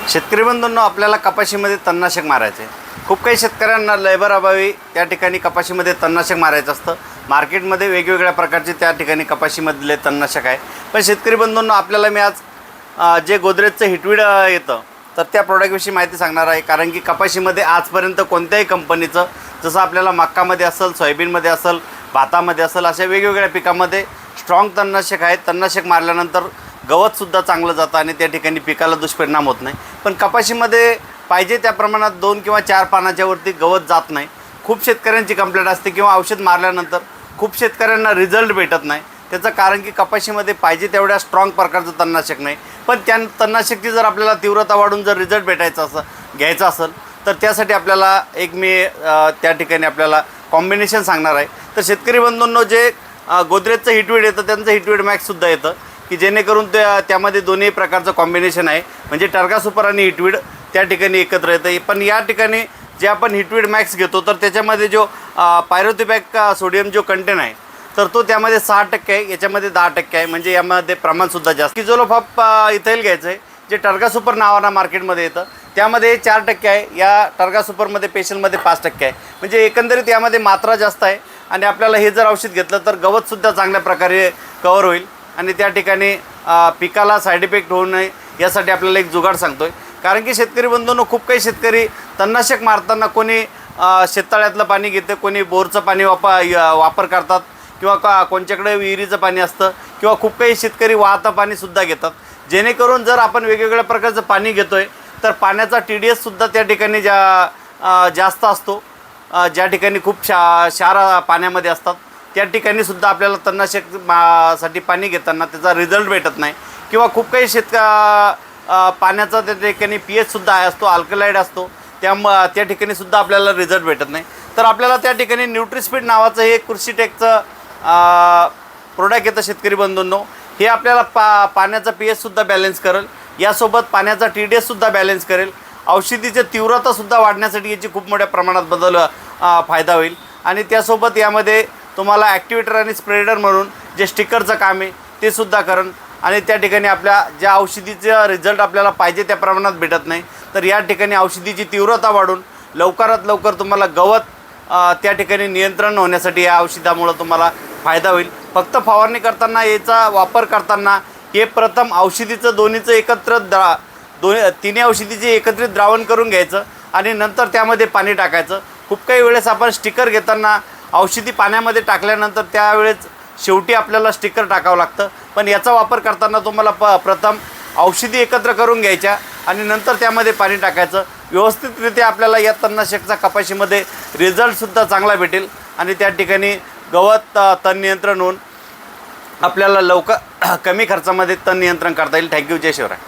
शेतकरी बंधूंनो, आपल्याला कपाशीमध्ये तणनाशक मारायचे आहे. खूप काही शेतकऱ्यांना लेबर अभावी त्या ठिकाणी कपाशीमध्ये तणनाशक मारायचं असतं. मार्केटमध्ये वेगवेगळ्या प्रकारचे त्या ठिकाणी कपाशीमधले तणनाशक आहे. पण शेतकरी बंधूंनो, आपल्याला मी आज जे गोदरेजचं हिटवीड येतं तर त्या प्रोडक्टविषयी माहिती सांगणार आहे. कारण की कपाशीमध्ये आजपर्यंत कोणत्याही कंपनीचं, जसं आपल्याला मक्कामध्ये असेल, सोयाबीनमध्ये असेल, भातामध्ये असेल, अशा वेगवेगळ्या पिकामध्ये स्ट्रॉंग तणनाशक आहे. तणनाशक मारल्यानंतर गवतसुद्धा चांगलं जातं आणि त्या ठिकाणी पिकाला दुष्परिणाम होत नाही. पण कपाशीमध्ये पाहिजे त्या प्रमाणात 2 किंवा 4 पानाच्या वरती गवत जात नाही. खूप शेतकऱ्यांची कंप्लेंट असते किंवा औषध मारल्यानंतर खूप शेतकऱ्यांना रिझल्ट भेटत नाही. त्याचं कारण की कपाशीमध्ये पाहिजे तेवढ्या स्ट्रॉंग प्रकारचं तणनाशक नाही. पण त्या तणनाशकची जर आपल्याला तीव्रता वाढून जर रिझल्ट भेटायचा घ्यायचा असेल तर त्यासाठी आपल्याला मी त्या ठिकाणी आपल्याला कॉम्बिनेशन सांगणार आहे. तर शेतकरी बंधूंनो, जे गोदरेजचं हिटवीड येतं त्यांचं हिटवीड मॅक्ससुद्धा येतं की जेणेकरून त्यामध्ये दोन्ही प्रकारचं कॉम्बिनेशन आहे. म्हणजे टर्गा सुपर आणि हिटवीड त्या ठिकाणी एकत्र येतं. पण या ठिकाणी जे आपण हिटवीड मॅक्स घेतो तर त्याच्यामध्ये जो पायरोथिबॅक सोडियम जो कंटेन आहे तर तो त्यामध्ये 6% आहे, याच्यामध्ये 10% आहे. म्हणजे यामध्ये प्रमाणसुद्धा जास्त. किझोलोफॉप इथेल घ्यायचं आहे, जे टर्गा सुपर नावानं मार्केटमध्ये येतं. त्यामध्ये 4% आहे, या टर्गा सुपरमध्ये स्पेशलमध्ये 5% आहे. म्हणजे एकंदरीत यामध्ये मात्रा जास्त आहे. आणि आपल्याला हे जर औषध घेतलं तर गवतसुद्धा चांगल्या प्रकारे कव्हर होईल आणि त्या ठिकाणी पिकाला साईड इफेक्ट होऊ नये यासाठी आपल्याला एक जुगाड सांगतो आहे. कारण की शेतकरी बंधूंनो, खूप काही शेतकरी तणनाशक मारताना कोणी शेततळ्यातलं पाणी घेतं, कोणी बोरचं पाणी वापर करतात किंवा कोणच्याकडे विहिरीचं पाणी असतं किंवा खूप काही शेतकरी वाहतं पाणीसुद्धा घेतात. जेणेकरून जर आपण वेगवेगळ्या प्रकारचं पाणी घेतो आहे तर पाण्याचा TDSसुद्धा त्या ठिकाणी जास्त असतो. ज्या ठिकाणी खूप क्षार पाण्यामध्ये असतात त्या ठिकाणीसुद्धा आपल्याला तणनाशक साठी पाणी घेताना त्याचा रिझल्ट भेटत नाही. किंवा खूप काही पाण्याचा त्या ठिकाणी pHसुद्धा असतो, अल्कलाईड असतो, त्या ठिकाणीसुद्धा आपल्याला रिझल्ट भेटत नाही. तर आपल्याला त्या ठिकाणी न्यूट्रिस्पीड नावाचं हे कृषीटेकचं प्रोडक्ट येतं शेतकरी बंधूंनो. हे आपल्याला पाण्याचा pHसुद्धा बॅलन्स करेल, यासोबत पाण्याचा TDSसुद्धा बॅलन्स करेल. औषधीची तीव्रतासुद्धा वाढण्यासाठी याची खूप मोठ्या प्रमाणात फायदा होईल. आणि त्यासोबत यामध्ये तुम्हाला ॲक्टिवेटर आणि स्प्रेडर म्हणून जे स्टिकरचं काम आहे ते सुद्धा करेल. आणि त्या ठिकाणी आपल्या ज्या औषधीचा रिझल्ट आपल्याला पाहिजे त्या प्रमाणात भेटत नाही तर या ठिकाणी औषधीची तीव्रता वाढून लवकरात लवकर तुम्हाला गवत त्या ठिकाणी नियंत्रण होण्यासाठी या औषधामुळं तुम्हाला फायदा होईल. फक्त फवारणी करताना, याचा वापर करताना हे प्रथम औषधीचं दोन्हीचं एकत्र तिन्ही औषधीचे एकत्रित द्रावण करून घ्यायचं आणि नंतर त्यामध्ये पाणी टाकायचं. खूप काही वेळेस आपण स्टिकर घेताना औषधी पाण्यामध्ये टाकल्यानंतर त्यावेळेस शेवटी आपल्याला स्टिकर टाकावं लागतं. पण याचा वापर करताना तुम्हाला प्रथम औषधी एकत्र करून घ्यायच्या आणि नंतर त्यामध्ये पाणी टाकायचं. व्यवस्थितरित्या आपल्याला या तणनाशकचा कपाशीमध्ये रिझल्टसुद्धा चांगला भेटेल आणि त्या ठिकाणी गवत तण नियंत्रण होऊन आपल्याला लवकर कमी खर्चामध्ये तण नियंत्रण करता येईल. थँक्यू. जय शिवराय.